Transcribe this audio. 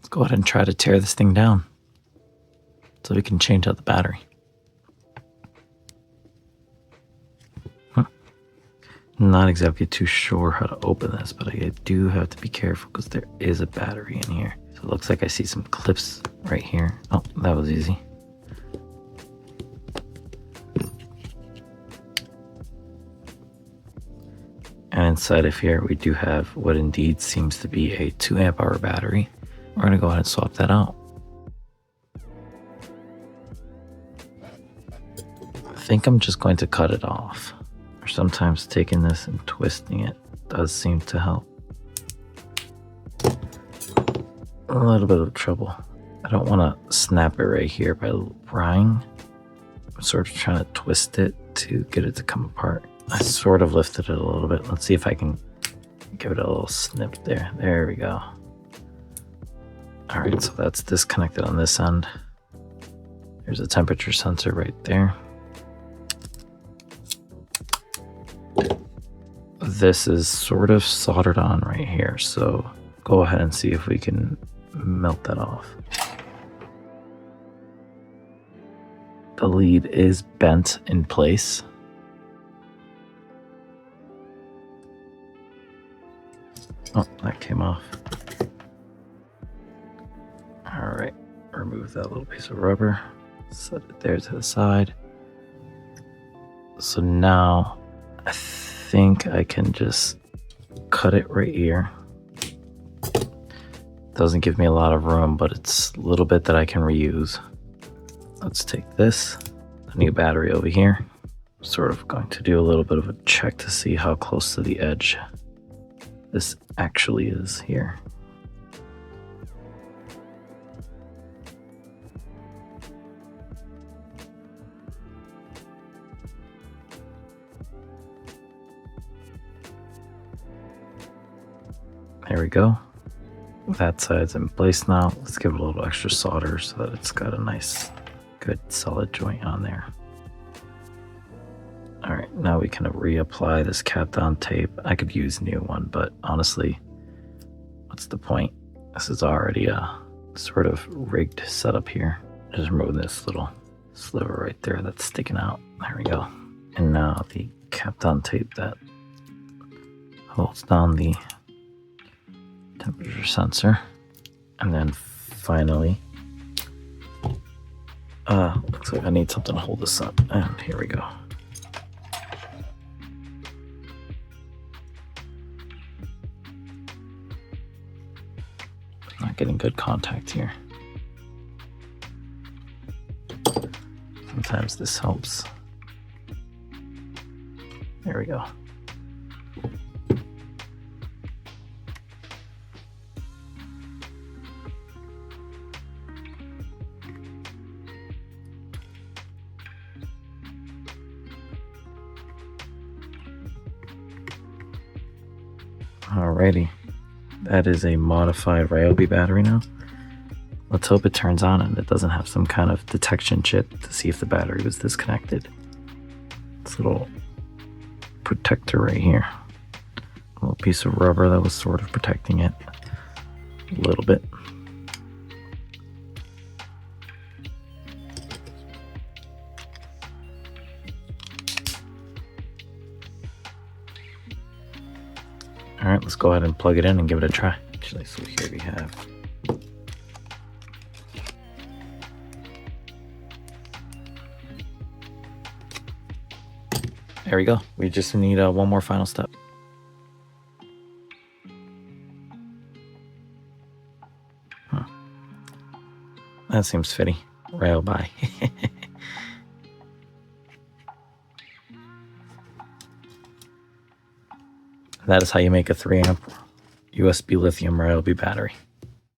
Let's go ahead and try to tear this thing down so we can change out the battery. Not exactly too sure how to open this, but I do have to be careful because there is a battery in here. So it looks like I see some clips right here. Oh, that was easy. And inside of here, we do have what indeed seems to be a 2 amp hour battery. We're going to go ahead and swap that out. I think I'm just going to cut it off. Or sometimes taking this and twisting it does seem to help. A little bit of trouble. I don't want to snap it right here by prying. I'm sort of trying to twist it to get it to come apart. I sort of lifted it a little bit. Let's see if I can give it a little snip there. There we go. All right, so that's disconnected on this end. There's a temperature sensor right there. This is sort of soldered on right here, so go ahead and see if we can melt that off. The lead is bent in place. Oh, that came off. All right, remove that little piece of rubber, set it there to the side. So now I think I can just cut it right here. Doesn't give me a lot of room, but it's a little bit that I can reuse. Let's take this, the new battery over here. Sort of going to do a little bit of a check to see how close to the edge this actually is here. There we go. That side's in place now. Let's give it a little extra solder so that it's got a nice, good, solid joint on there. All right, now we can reapply this cap down tape. I could use a new one, but honestly, what's the point? This is already a sort of rigged setup here. Just remove this little sliver right there that's sticking out. There we go. And now the cap down tape that holds down the temperature sensor. And then finally, looks like I need something to hold this up. And here we go. Not getting good contact here. Sometimes this helps. There we go. Alrighty, that is a modified Ryobi battery now. Let's hope it turns on and it doesn't have some kind of detection chip to see if the battery was disconnected. This little protector right here. A little piece of rubber that was sort of protecting it a little bit. All right, let's go ahead and plug it in and give it a try. Actually, so here we have. There we go. We just need one more final step. That seems fitty. Ryobi. That is how you make a 3 amp USB lithium Ryobi battery.